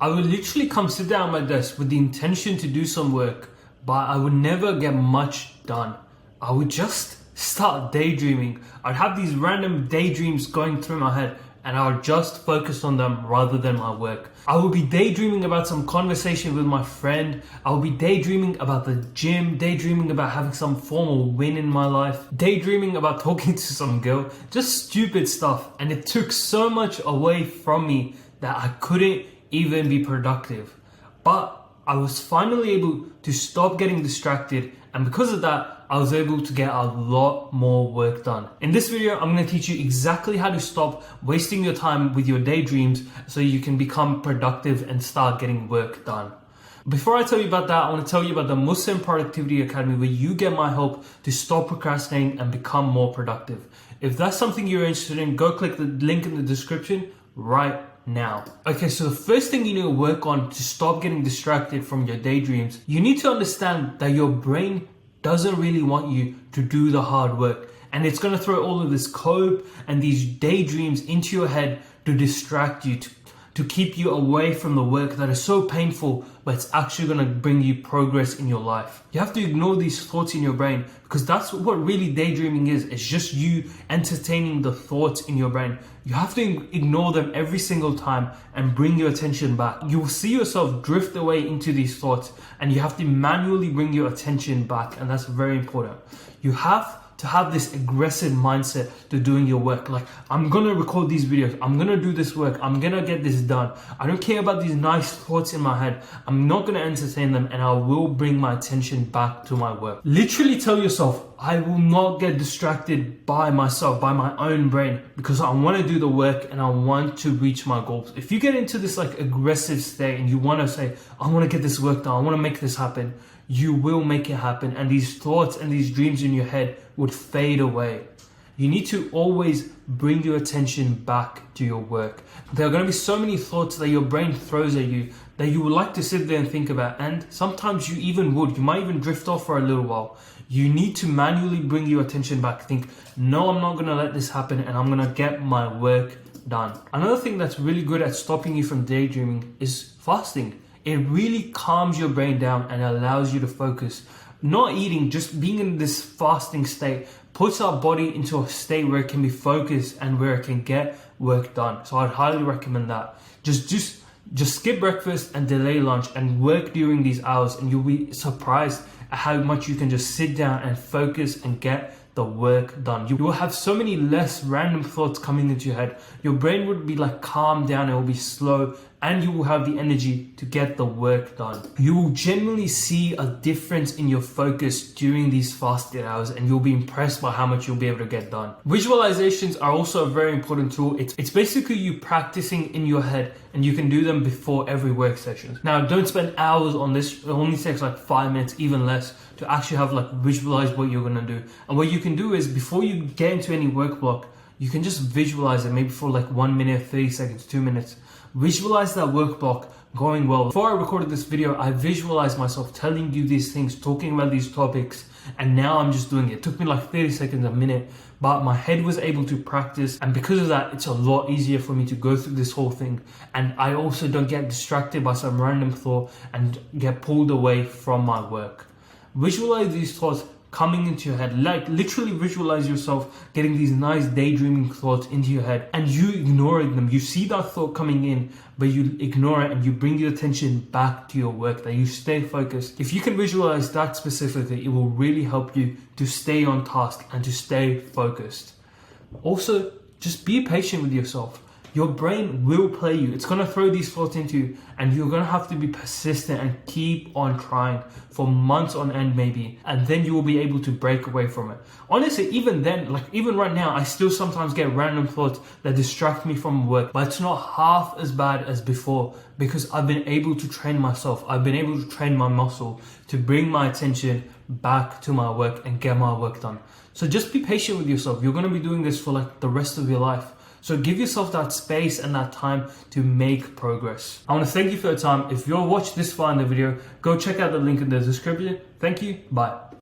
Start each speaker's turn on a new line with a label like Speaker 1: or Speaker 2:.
Speaker 1: I would literally come sit down at my desk with the intention to do some work, but I would never get much done. I would just start daydreaming. I'd have these random daydreams going through my head and I would just focus on them rather than my work. I would be daydreaming about some conversation with my friend. I would be daydreaming about the gym, daydreaming about having some formal win in my life, daydreaming about talking to some girl, just stupid stuff. And it took so much away from me that I couldn't even be productive. But I was finally able to stop getting distracted, and because of that, I was able to get a lot more work done. In this video, I'm going to teach you exactly how to stop wasting your time with your daydreams so you can become productive and start getting work done. Before I tell you about that, I want to tell you about the Muslim Productivity Academy, where you get my help to stop procrastinating and become more productive. If that's something you're interested in, go click the link in the description right now. Okay, so the first thing you need to work on to stop getting distracted from your daydreams, you need to understand that your brain doesn't really want you to do the hard work, and it's going to throw all of this code and these daydreams into your head to distract you, to keep you away from the work that is so painful, but it's actually going to bring you progress in your life. You have to ignore these thoughts in your brain, because that's what really daydreaming is. It's just you entertaining the thoughts in your brain. You have to ignore them every single time and bring your attention back. You will see yourself drift away into these thoughts, and you have to manually bring your attention back, and that's very important. You have to have this aggressive mindset to doing your work. Like, I'm gonna record these videos, I'm gonna do this work, I'm gonna get this done. I don't care about these nice thoughts in my head. I'm not gonna entertain them, and I will bring my attention back to my work. Literally tell yourself, I will not get distracted by myself, by my own brain, because I want to do the work and I want to reach my goals. If you get into this like aggressive state and you want to say, I want to get this work done, I want to make this happen, you will make it happen, and these thoughts and these dreams in your head would fade away. You need to always bring your attention back to your work. There are going to be so many thoughts that your brain throws at you that you would like to sit there and think about, and sometimes you even would. You might even drift off for a little while. You need to manually bring your attention back. Think, no, I'm not going to let this happen, and I'm going to get my work done. Another thing that's really good at stopping you from daydreaming is fasting. It really calms your brain down and allows you to focus. Not eating, just being in this fasting state puts our body into a state where it can be focused and where it can get work done. So I'd highly recommend that. Just skip breakfast and delay lunch and work during these hours, and you'll be surprised at how much you can just sit down and focus and get the work done. You will have so many less random thoughts coming into your head. Your brain would be like calmed down, it will be slow, and you will have the energy to get the work done. You will genuinely see a difference in your focus during these fasted hours, and you'll be impressed by how much you'll be able to get done. Visualizations are also a very important tool. It's basically you practicing in your head, and you can do them before every work session. Now, don't spend hours on this. It only takes like 5 minutes, even less, to actually have like visualize what you're gonna do. And what you can do is, before you get into any work block, you can just visualize it, maybe for like 1 minute, 30 seconds, 2 minutes. Visualize that work block going well. Before I recorded this video, I visualized myself telling you these things, talking about these topics, and now I'm just doing it. It took me like 30 seconds, a minute, but my head was able to practice, and because of that, it's a lot easier for me to go through this whole thing. And I also don't get distracted by some random thought and get pulled away from my work. Visualize these thoughts coming into your head. Like, literally visualize yourself getting these nice daydreaming thoughts into your head, and you ignoring them. You see that thought coming in, but you ignore it, and you bring your attention back to your work, that you stay focused. If you can visualize that specifically, it will really help you to stay on task and to stay focused. Also, just be patient with yourself. Your brain will play you. It's going to throw these thoughts into you, and you're going to have to be persistent and keep on trying for months on end maybe, and then you will be able to break away from it. Honestly, even then, like even right now, I still sometimes get random thoughts that distract me from work, but it's not half as bad as before, because I've been able to train myself. I've been able to train my muscle to bring my attention back to my work and get my work done. So just be patient with yourself. You're going to be doing this for like the rest of your life. So give yourself that space and that time to make progress. I want to thank you for your time. If you're watched this far in the video, go check out the link in the description. Thank you. Bye.